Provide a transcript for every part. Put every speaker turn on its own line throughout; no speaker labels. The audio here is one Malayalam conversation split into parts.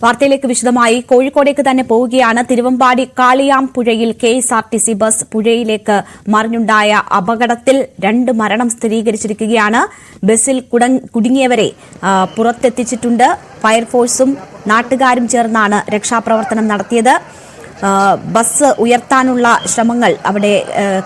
വാർത്തയിലേക്ക് വിശദമായി കോഴിക്കോടേക്ക് തന്നെ പോവുകയാണ്. തിരുവമ്പാടി കാളിയാംപുഴയിൽ KSRTC ബസ് പുഴയിലേക്ക് മറിഞ്ഞുണ്ടായ അപകടത്തിൽ 2 മരണം സ്ഥിരീകരിച്ചിരിക്കുകയാണ്. ബസ്സിൽ കുടുങ്ങിയവരെ പുറത്തെത്തിച്ചിട്ടുണ്ട്. ഫയർഫോഴ്സും നാട്ടുകാരും ചേർന്നാണ് രക്ഷാപ്രവർത്തനം നടത്തിയത്. ബസ് ഉയർത്താനുള്ള ശ്രമങ്ങൾ അവിടെ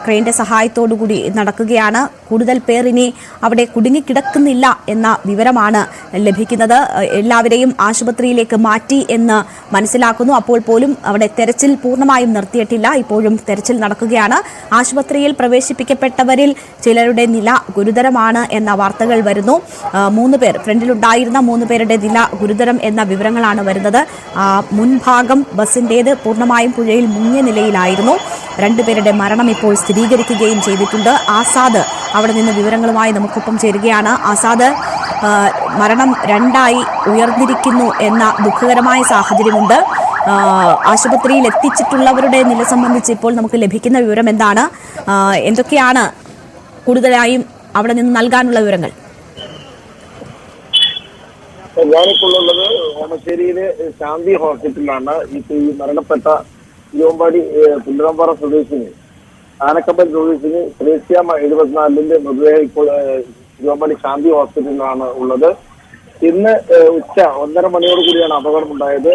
ക്രെയിന്റെ സഹായത്തോടുകൂടി നടക്കുകയാണ്. കൂടുതൽ പേർ ഇനി അവിടെ കുടുങ്ങിക്കിടക്കുന്നില്ല എന്ന വിവരമാണ് ലഭിക്കുന്നത്. എല്ലാവരെയും ആശുപത്രിയിലേക്ക് മാറ്റി എന്ന് മനസ്സിലാക്കുന്നു. അപ്പോൾ പോലും അവിടെ തെരച്ചിൽ പൂർണ്ണമായും നിർത്തിയിട്ടില്ല. ഇപ്പോഴും തെരച്ചിൽ നടക്കുകയാണ്. ആശുപത്രിയിൽ പ്രവേശിപ്പിക്കപ്പെട്ടവരിൽ ചിലരുടെ നില ഗുരുതരമാണ് എന്ന വാർത്തകൾ വരുന്നു. 3 പേർ ഫ്രണ്ടിലുണ്ടായിരുന്ന 3 പേരുടെ നില ഗുരുതരം എന്ന വിവരങ്ങളാണ് വരുന്നത്. മുൻഭാഗം ബസിന്റേത് പൂർണ്ണമായും പുഴയിൽ മുങ്ങിയ നിലയിലായിരുന്നു. 2 പേരുടെ മരണം ഇപ്പോൾ സ്ഥിരീകരിക്കുകയും ചെയ്തിട്ടുണ്ട്. ആസാദ് അവിടെ നിന്ന് വിവരങ്ങളുമായി നമുക്കൊപ്പം ചേരുകയാണ്. ആസാദ്, മരണം 2ആയി ഉയർന്നിരിക്കുന്നു എന്ന ദുഃഖകരമായ സാഹചര്യമുണ്ട്. ആശുപത്രിയിൽ എത്തിച്ചിട്ടുള്ളവരുടെ നില സംബന്ധിച്ച് ഇപ്പോൾ നമുക്ക് ലഭിക്കുന്ന വിവരം എന്താണ്? എന്തൊക്കെയാണ് കൂടുതലായും അവിടെ നിന്ന് നൽകാനുള്ള വിവരങ്ങൾ?
ഞാനിപ്പോൾ ഉള്ളത് ഓമശ്ശേരിയിലെ ശാന്തി ഹോസ്പിറ്റലിലാണ്. ഈ മരണപ്പെട്ട തിരുവമ്പാടി പുല്ലറമ്പാറ സ്വദേശിനി ആനക്കമ്പൽ സ്വദേശിനി ത്രേസ്യാമ്മ 74 മൃതദേഹം ഇപ്പോൾ തിരുവമ്പാടി ശാന്തി ഹോസ്പിറ്റലിലാണ് ഉള്ളത്. ഇന്ന് ഉച്ച 1:30 മണിയോട് കൂടിയാണ് അപകടമുണ്ടായത്.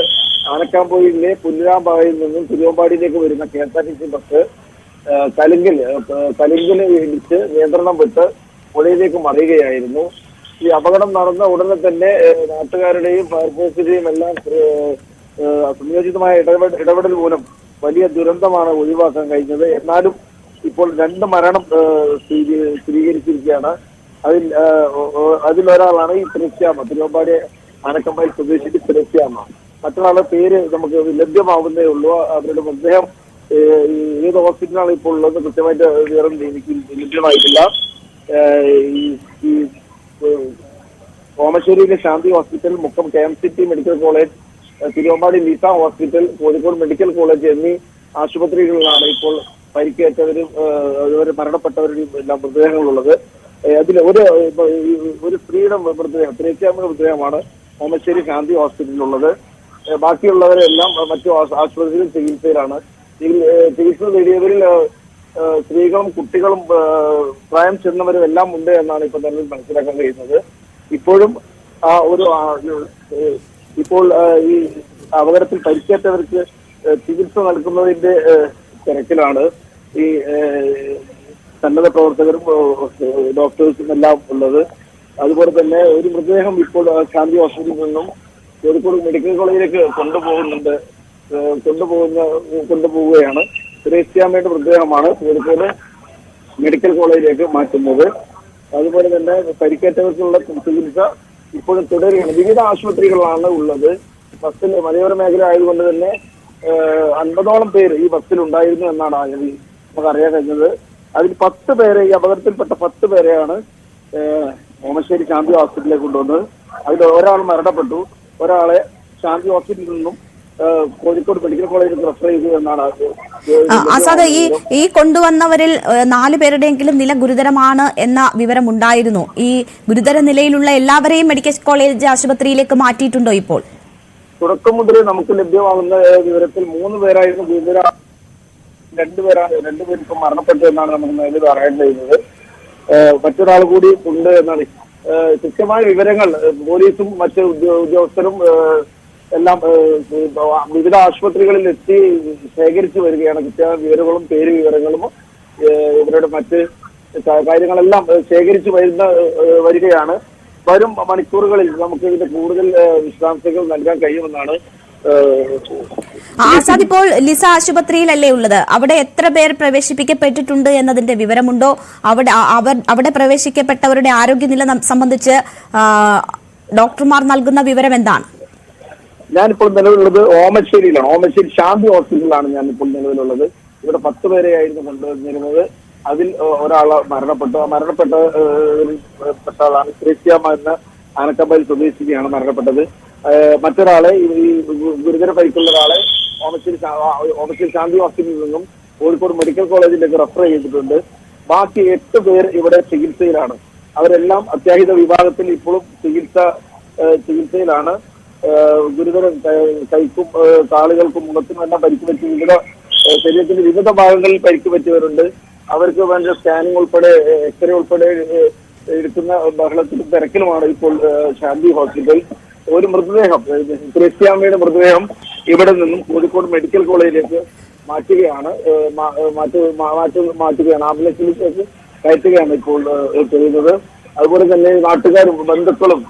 ആനക്കാമ്പൊയിലെ പുല്ലരാമ്പാറയിൽ നിന്നും തിരുവമ്പാടിയിലേക്ക് വരുന്ന KSRTC ബസ് കലിങ്കില് ഇടിച്ച് നിയന്ത്രണം വിട്ട് പുഴയിലേക്ക് മറിയുകയായിരുന്നു. ഈ അപകടം നടന്ന ഉടനെ തന്നെ നാട്ടുകാരുടെയും ഫയർഫോഴ്സിന്റെയും എല്ലാം സംയോജിതമായ ഇടപെടൽ മൂലം വലിയ ദുരന്തമാണ് ഒഴിവാക്കാൻ കഴിഞ്ഞത്. എന്നാലും ഇപ്പോൾ 2 മരണം സ്ഥിരീകരിച്ചിരിക്കുകയാണ്. അതിലൊരാളാണ് ഈ ത്രേസ്യാമ്മ, തിരുവമ്പാടി ആനക്കമ്പയിൽ സ്വദേശി ത്രേസ്യാമ്മ. മറ്റൊരാളുടെ പേര് നമുക്ക് ലഭ്യമാവുന്നേ ഉള്ളൂ. അവരുടെ മൃതദേഹം ഏത് ഹോസ്പിറ്റലാണ് ഇപ്പോൾ ഉള്ളത് കൃത്യമായിട്ട് വിവരം എനിക്ക് ലഭ്യമായിട്ടില്ല. ഈ ഓമശ്ശേരിയിലെ Shanti hospital, Mukkam KMCT medical college, Thiruvambady Leesa hospital, Kozhikode medical college എന്നീ ആശുപത്രികളിലാണ് ഇപ്പോൾ പരിക്കേറ്റവരും അതുവരെ മരണപ്പെട്ടവരുടെയും എല്ലാം മൃതദേഹങ്ങളുള്ളത്. അതിൽ ഒരു സ്ത്രീയുടെ മൃതദേഹം, ത്രേസ്യാമ്മയുടെ മൃതദേഹമാണ് ഓമശ്ശേരി ശാന്തി ഹോസ്പിറ്റലിലുള്ളത്. ബാക്കിയുള്ളവരെല്ലാം മറ്റു ആശുപത്രികളിൽ ചികിത്സയിലാണ്. ചികിത്സ നേടിയവരിൽ സ്ത്രീകളും കുട്ടികളും പ്രായം ചെന്നവരും എല്ലാം ഉണ്ട് എന്നാണ് ഇപ്പോൾ നിലവിൽ മനസ്സിലാക്കാൻ കഴിയുന്നത്. ഇപ്പോഴും ഇപ്പോൾ ഈ അപകടത്തിൽ പരിക്കേറ്റവർക്ക് ചികിത്സ നൽകുന്നതിന്റെ തിരക്കിലാണ് ഈ സന്നദ്ധ പ്രവർത്തകരും ഡോക്ടേഴ്സും എല്ലാം ഉള്ളത്. അതുപോലെ തന്നെ ഒരു മൃതദേഹം ഇപ്പോൾ ശാന്തി ഹോസ്പിറ്റലിൽ നിന്നും കോഴിക്കോട് മെഡിക്കൽ കോളേജിലേക്ക് കൊണ്ടുപോവുകയാണ്. ത്രേസ്യാമ്മയുടെ മൃതദേഹമാണ് കോഴിക്കോട് മെഡിക്കൽ കോളേജിലേക്ക് മാറ്റുന്നത്. അതുപോലെ തന്നെ പരിക്കേറ്റവർക്കുള്ള ചികിത്സ ഇപ്പോഴും തുടരുകയാണ്. വിവിധ ആശുപത്രികളിലാണ് ഉള്ളത്. ബസ്സിൽ മലയോര മേഖല ആയതുകൊണ്ട് തന്നെ 50ഓളം പേര് ഈ ബസ്സിൽ ഉണ്ടായിരുന്നു എന്നാണ് നമുക്ക് അറിയാൻ കഴിഞ്ഞത്. അതിൽ 10 പേരെ, ഈ അപകടത്തിൽപ്പെട്ട 10 പേരെയാണ് ഓമശ്ശേരി ശാന്തി ഹോസ്പിറ്റലിലേക്ക് കൊണ്ടുവന്നത്. അതിൽ ഒരാൾ മരണപ്പെട്ടു. ഒരാളെ ശാന്തി ഹോസ്പിറ്റലിൽ നിന്നും കോഴിക്കോട് മെഡിക്കൽ കോളേജിൽ റെഫർ ചെയ്തു എന്നാണ്.
ആസാദ്, ഈ കൊണ്ടുവന്നവരിൽ 4 പേരുടെയെങ്കിലും നില ഗുരുതരമാണ് എന്ന വിവരമുണ്ടായിരുന്നു. ഈ ഗുരുതര നിലയിലുള്ള എല്ലാവരെയും മെഡിക്കൽ കോളേജ് ആശുപത്രിയിലേക്ക് മാറ്റിയിട്ടുണ്ടോ? ഇപ്പോൾ
തുടക്കം മുതലേ നമുക്ക് ലഭ്യമാകുന്ന വിവരത്തിൽ 3 പേരായിരുന്നു ഗുരുതര, 2 പേർക്ക് മരണപ്പെട്ടു എന്നാണ് നമുക്ക് നിലവിൽ അറിയാൻ കഴിയുന്നത്. മറ്റൊരാൾ കൂടി ഉണ്ട് എന്നാണ് കൃത്യമായ വിവരങ്ങൾ പോലീസും മറ്റ് ഉദ്യോഗസ്ഥരും എല്ലാം വിവിധ ആശുപത്രികളിൽ എത്തി ശേഖരിച്ചു വരികയാണ്. കൃത്യമായ വിവരങ്ങളും പേര് വിവരങ്ങളും ഇവരുടെ മറ്റ് കാര്യങ്ങളെല്ലാം ശേഖരിച്ചു വരികയാണ്. വരും മണിക്കൂറുകളിൽ നമുക്ക് ഇതിന്റെ കൂടുതൽ വിശദാംശങ്ങൾ നൽകാൻ കഴിയുമെന്നാണ്.
ആസാദ്, ഇപ്പോൾ ലിസ ആശുപത്രിയിലല്ലേ ഉള്ളത്? അവിടെ എത്ര പേർ പ്രവേശിപ്പിക്കപ്പെട്ടിട്ടുണ്ട് എന്നതിന്റെ വിവരമുണ്ടോ? അവിടെ പ്രവേശിക്കപ്പെട്ടവരുടെ ആരോഗ്യനില സംബന്ധിച്ച് ഡോക്ടർമാർ നൽകുന്ന വിവരം എന്താണ്?
ഞാനിപ്പോൾ നിലവിലുള്ളത് ഓമശ്ശേരിയിലാണ്. ഓമശ്ശേരി ശാന്തി ഹോസ്പിറ്റലിലാണ് ഞാനിപ്പോൾ നിലവിലുള്ളത്. ഇവിടെ 10 പേരെയായിരുന്നു കൊണ്ടുവന്നിരുന്നത്. അതിൽ ഒരാള് മരണപ്പെട്ട ആളാണ് ത്രേസ്യാമ്മ എന്ന ആനക്കമ്പൽ സ്വദേശിനിയാണ് മരണപ്പെട്ടത്. മറ്റൊരാളെ, ഈ ഗുരുതര പരിക്കുള്ള ഒരാളെ ഓമശ്ശേരി ശാന്തി ഹോസ്പിറ്റലിൽ നിന്നും കോഴിക്കോട് മെഡിക്കൽ കോളേജിലേക്ക് റെഫർ ചെയ്തിട്ടുണ്ട്. ബാക്കി 8 പേർ ഇവിടെ ചികിത്സയിലാണ്. അവരെല്ലാം അത്യാഹിത വിഭാഗത്തിൽ ഇപ്പോഴും ചികിത്സയിലാണ്. ഗുരുതരം കൈക്കും കാലുകൾക്കും മുഖത്തിനും എല്ലാം പരിക്ക് പറ്റി ശരീരത്തിന്റെ വിവിധ ഭാഗങ്ങളിൽ പരിക്ക് പറ്റിയവരുണ്ട്. അവർക്ക് വേണ്ട സ്കാനിങ് ഉൾപ്പെടെ എക്സ്റേ ഉൾപ്പെടെ എടുക്കുന്ന ബഹളത്തിലും തിരക്കിലുമാണ് ഇപ്പോൾ ശാന്തി ഹോസ്പിറ്റൽ. ഒരു മൃതദേഹം, ത്രേസ്യാമ്മയുടെ മൃതദേഹം ഇവിടെ നിന്നും കോഴിക്കോട് മെഡിക്കൽ കോളേജിലേക്ക് മാറ്റുകയാണ്. ആംബുലൻസിലേക്ക് കയറ്റുകയാണ് ഇപ്പോൾ ചെയ്യുന്നത്. അതുപോലെ തന്നെ നാട്ടുകാരും ബന്ധുക്കളും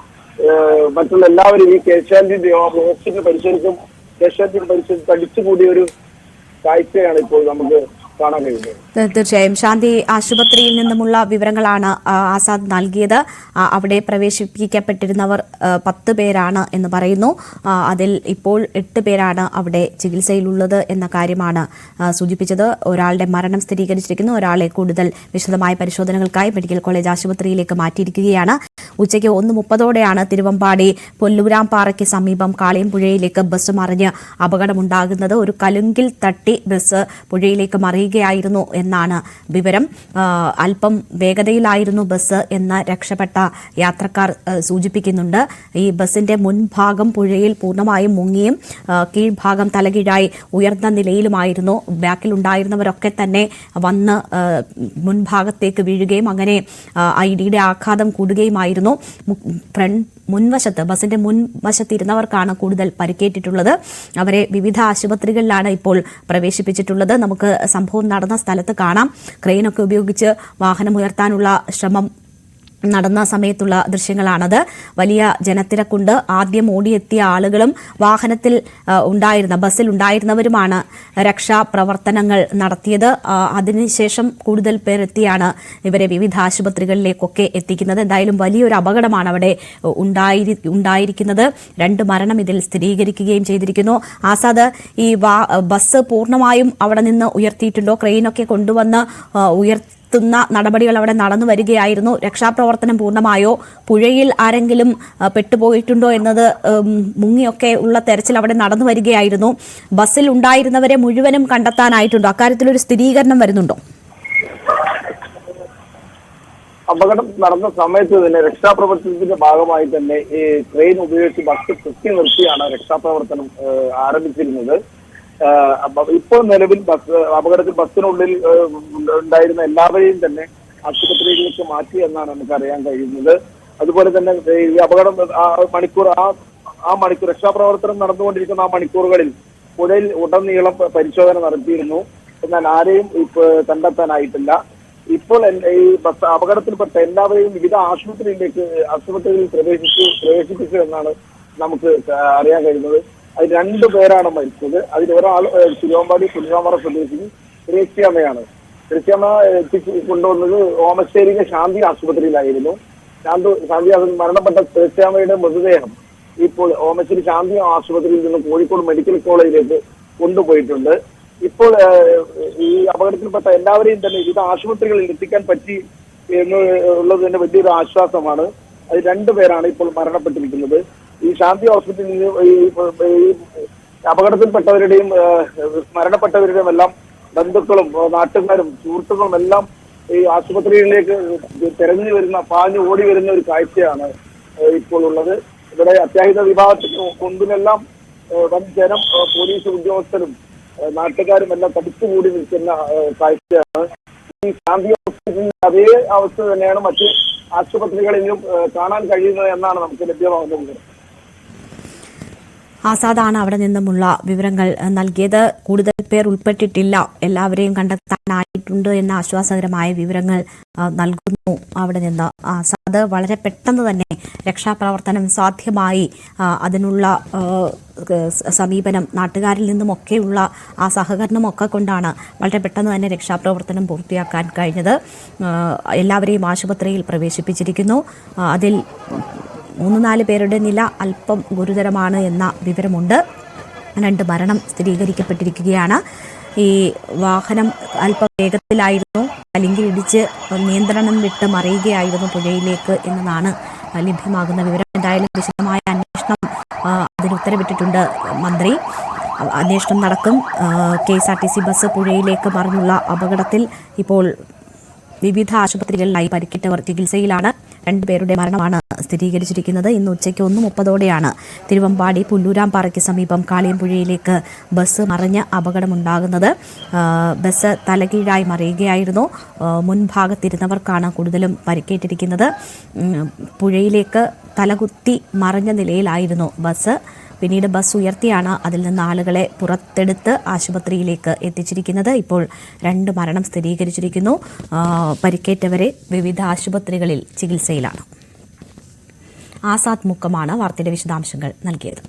മറ്റുള്ള എല്ലാവരും ഈ കേശാന്റിന്റെ ഹോസ്പിറ്റൽ പരിശോധിക്കും കേശാന്റിന്റെ പരിശോധിച്ച് തടിച്ചുകൂടിയ ഒരു കാഴ്ചയാണ് ഇപ്പോൾ നമുക്ക് കാണാൻ കഴിയുന്നത്.
തീർച്ചയായും ശാന്തി ആശുപത്രിയിൽ നിന്നുമുള്ള വിവരങ്ങളാണ് ആസാദ് നൽകിയത്. അവിടെ പ്രവേശിപ്പിക്കപ്പെട്ടിരുന്നവർ 10 പേരാണ് എന്ന് പറയുന്നു. അതിൽ ഇപ്പോൾ 8 പേരാണ് അവിടെ ചികിത്സയിലുള്ളത് എന്ന കാര്യമാണ് സൂചിപ്പിച്ചത്. ഒരാളുടെ മരണം സ്ഥിരീകരിച്ചിരിക്കുന്നു. ഒരാളെ കൂടുതൽ വിശദമായ പരിശോധനകൾക്കായി മെഡിക്കൽ കോളേജ് ആശുപത്രിയിലേക്ക് മാറ്റിയിരിക്കുകയാണ്. ഉച്ചയ്ക്ക് 1:30 തിരുവമ്പാടി പൊല്ലൂരാംപാറയ്ക്ക് സമീപം കാളിയംപുഴയിലേക്ക് ബസ് മറിഞ്ഞ് അപകടമുണ്ടാകുന്നത്. ഒരു കലുങ്കിൽ തട്ടി ബസ് പുഴയിലേക്ക് മറിയുകയായിരുന്നു എന്നാണ് വിവരം. അല്പം വേഗതയിലായിരുന്നു ബസ് എന്ന് രക്ഷപ്പെട്ട യാത്രക്കാർ സൂചിപ്പിക്കുന്നുണ്ട്. ഈ ബസിന്റെ മുൻഭാഗം പുഴയിൽ പൂർണ്ണമായും മുങ്ങിയും കീഴ്ഭാഗം തലകീഴായി ഉയർന്ന നിലയിലുമായിരുന്നു. ബാക്കിലുണ്ടായിരുന്നവരൊക്കെ തന്നെ വന്ന് മുൻഭാഗത്തേക്ക് വീഴുകയും അങ്ങനെ ഇടിയുടെ ആഘാതം കൂടുകയുമായിരുന്നു. മുൻവശത്ത് ബസിന്റെ മുൻവശത്ത് ഇരുന്നവർക്കാണ് കൂടുതൽ പരിക്കേറ്റിട്ടുള്ളത്. അവരെ വിവിധ ആശുപത്രികളിലാണ് ഇപ്പോൾ പ്രവേശിപ്പിച്ചിട്ടുള്ളത്. നമുക്ക് സംഭവം നടന്ന സ്ഥലത്ത് കാണാം. ക്രെയിനൊക്കെ ഉപയോഗിച്ച് വാഹനം ഉയർത്താനുള്ള ശ്രമം നടന്ന സമയത്തുള്ള ദൃശ്യങ്ങളാണത്. വലിയ ജനത്തിരക്കുണ്ട്. ആദ്യം ഓടിയെത്തിയ ആളുകളും വാഹനത്തിൽ ഉണ്ടായിരുന്ന ബസ്സിൽ ഉണ്ടായിരുന്നവരുമാണ് രക്ഷാപ്രവർത്തനങ്ങൾ നടത്തിയത്. അതിനുശേഷം കൂടുതൽ പേർ എത്തിയാണ് ഇവരെ വിവിധ ആശുപത്രികളിലേക്കൊക്കെ എത്തിക്കുന്നത്. എന്തായാലും വലിയൊരു അപകടമാണ് അവിടെ ഉണ്ടായിരിക്കുന്നത്. 2 മരണം ഇതിൽ സ്ഥിരീകരിക്കുകയും ചെയ്തിരിക്കുന്നു. ആസാദ്, ഈ ബസ് പൂർണ്ണമായും അവിടെ നിന്ന് ഉയർത്തിയിട്ടുണ്ടോ? ക്രെയിനൊക്കെ കൊണ്ടുവന്ന് നടപടികൾ അവിടെ നടന്നു വരികയായിരുന്നു. രക്ഷാപ്രവർത്തനം പൂർണ്ണമായോ? പുഴയിൽ ആരെങ്കിലും പെട്ടുപോയിട്ടുണ്ടോ എന്നത് മുങ്ങിയൊക്കെ ഉള്ള തെരച്ചിൽ അവിടെ നടന്നു വരികയായിരുന്നു. ബസ്സിൽ ഉണ്ടായിരുന്നവരെ മുഴുവനും കണ്ടെത്താനായിട്ടുണ്ടോ? അക്കാര്യത്തിലൊരു സ്ഥിരീകരണം വരുന്നുണ്ടോ?
അപകടം നടന്ന സമയത്ത് തന്നെ രക്ഷാപ്രവർത്തനത്തിന്റെ ഭാഗമായി തന്നെ ഈ ട്രെയിൻ ഉപയോഗിച്ച് ബസ് കൃത്യ നിർത്തിയാണ് രക്ഷാപ്രവർത്തനം ആരംഭിച്ചിരുന്നത്. ഇപ്പോൾ നിലവിൽ അപകടത്തിൽ ബസ്സിനുള്ളിൽ ഉണ്ടായിരുന്ന എല്ലാവരെയും തന്നെ ആശുപത്രിയിലേക്ക് മാറ്റി എന്നാണ് നമുക്ക് അറിയാൻ കഴിയുന്നത്. അതുപോലെ തന്നെ ഈ അപകടം മണിക്കൂർ രക്ഷാപ്രവർത്തനം നടന്നുകൊണ്ടിരിക്കുന്ന ആ മണിക്കൂറുകളിൽ പുഴയിൽ ഉടനീളം പരിശോധന നടത്തിയിരുന്നു. എന്നാൽ ആരെയും കണ്ടെത്താനായിട്ടില്ല. ഇപ്പോൾ ഈ ബസ് അപകടത്തിൽപ്പെട്ട എല്ലാവരെയും വിവിധ ആശുപത്രികളിൽ പ്രവേശിപ്പിച്ചു എന്നാണ് നമുക്ക് അറിയാൻ കഴിയുന്നത്. അത് 2 പേരാണ് മരിച്ചത്. അതിൽ ഒരാൾ തിരുവമ്പാടി പുല്ലുരാമ്പാറ സ്വദേശി ത്രേസ്യാമ്മയാണ്. ത്രേസ്യാമ്മ കൊണ്ടുവന്നത് ഓമശ്ശേരിയിലെ ശാന്തി ആശുപത്രിയിലായിരുന്നു. മരണപ്പെട്ട ത്രേസ്യാമ്മയുടെ മൃതദേഹം ഇപ്പോൾ ഓമശ്ശേരി ശാന്തി ആശുപത്രിയിൽ നിന്ന് കോഴിക്കോട് മെഡിക്കൽ കോളേജിലേക്ക് കൊണ്ടുപോയിട്ടുണ്ട്. ഇപ്പോൾ ഈ അപകടത്തിൽപ്പെട്ട എല്ലാവരെയും തന്നെ വിവിധ ആശുപത്രികളിൽ എത്തിക്കാൻ പറ്റി എന്നുള്ളത് തന്നെ വലിയൊരു ആശ്വാസമാണ്. അത് 2 പേരാണ് ഇപ്പോൾ മരണപ്പെട്ടിരിക്കുന്നത്. ഈ ശാന്തി ഹോസ്പിറ്റലിൽ ഈ അപകടത്തിൽപ്പെട്ടവരുടെയും മരണപ്പെട്ടവരുടെയും എല്ലാം ബന്ധുക്കളും നാട്ടുകാരും സുഹൃത്തുക്കളും എല്ലാം ഈ ആശുപത്രികളിലേക്ക് പാഞ്ഞു ഓടി വരുന്ന ഒരു കാഴ്ചയാണ് ഇപ്പോൾ ഉള്ളത്. ഇവിടെ അത്യാഹിത വിഭാഗത്തിന് മുൻപിലെല്ലാം വൻ ജനം, പോലീസ് ഉദ്യോഗസ്ഥരും നാട്ടുകാരും എല്ലാം തടിച്ചുകൂടി നിൽക്കുന്ന കാഴ്ചയാണ്. ഈ ശാന്തി ഹോസ്പിറ്റലിൽ അതേ അവസ്ഥ തന്നെയാണ് മറ്റ് ആശുപത്രികളിലും കാണാൻ കഴിയുന്നത് എന്നാണ് നമുക്ക് ലഭ്യമാകുന്നത്.
ആസാദാണ് അവിടെ നിന്നുമുള്ള വിവരങ്ങൾ നൽകിയത്. കൂടുതൽ പേർ ഉൾപ്പെട്ടിട്ടില്ല, എല്ലാവരെയും കണ്ടെത്താനായിട്ടുണ്ട് എന്ന ആശ്വാസകരമായ വിവരങ്ങൾ നൽകുന്നു അവിടെ നിന്ന് ആസാദ്. വളരെ പെട്ടെന്ന് തന്നെ രക്ഷാപ്രവർത്തനം സാധ്യമായി. അതിനുള്ള സമീപനം നാട്ടുകാരിൽ നിന്നുമൊക്കെയുള്ള ആ സഹകരണമൊക്കെ കൊണ്ടാണ് വളരെ പെട്ടെന്ന് തന്നെ രക്ഷാപ്രവർത്തനം പൂർത്തിയാക്കാൻ കഴിഞ്ഞത്. എല്ലാവരെയും ആശുപത്രിയിൽ പ്രവേശിപ്പിച്ചിരിക്കുന്നു. അതിൽ 3-4 പേരുടെ നില അല്പം ഗുരുതരമാണ് എന്ന വിവരമുണ്ട്. 2 മരണം സ്ഥിരീകരിക്കപ്പെട്ടിരിക്കുകയാണ്. ഈ വാഹനം അല്പം വേഗത്തിലായിരുന്നു. അല്ലെങ്കിൽ ഇടിച്ച് നിയന്ത്രണം വിട്ട് മറിയുകയായിരുന്നു പുഴയിലേക്ക് എന്നതാണ് ലഭ്യമാകുന്ന വിവരം. എന്തായാലും വിശദമായ അന്വേഷണം അതിന് ഉത്തരവിട്ടിട്ടുണ്ട് മന്ത്രി. അന്വേഷണം നടക്കും. KSRTC ബസ് പുഴയിലേക്ക് മറിഞ്ഞുള്ള അപകടത്തിൽ ഇപ്പോൾ വിവിധ ആശുപത്രികളിലായി പരിക്കേറ്റവർ ചികിത്സയിലാണ്. രണ്ടുപേരുടെ മരണമാണ് സ്ഥിരീകരിച്ചിരിക്കുന്നത്. ഇന്ന് ഉച്ചയ്ക്ക് 1:30 തിരുവമ്പാടി പുല്ലൂരാംപാറയ്ക്ക് സമീപം കാളിയമ്പുഴയിലേക്ക് ബസ് മറിഞ്ഞ് അപകടമുണ്ടാകുന്നത്. ബസ് തലകീഴായി മറിയുകയായിരുന്നു. മുൻഭാഗത്തിരുന്നവർക്കാണ് കൂടുതലും പരിക്കേറ്റിരിക്കുന്നത്. പുഴയിലേക്ക് തലകുത്തി മറിഞ്ഞ നിലയിലായിരുന്നു ബസ്. പിന്നീട് ബസ് ഉയർത്തിയാണ് അതിൽ നിന്ന് ആളുകളെ പുറത്തെടുത്ത് ആശുപത്രിയിലേക്ക് എത്തിച്ചിരിക്കുന്നത്. ഇപ്പോൾ 2 മരണം സ്ഥിരീകരിച്ചിരിക്കുന്നു. പരിക്കേറ്റവരെ വിവിധ ആശുപത്രികളിൽ ചികിത്സയിലാണ്. ആസാദ് മുക്കമാണ് വാർത്തയുടെ വിശദാംശങ്ങൾ നൽകിയത്.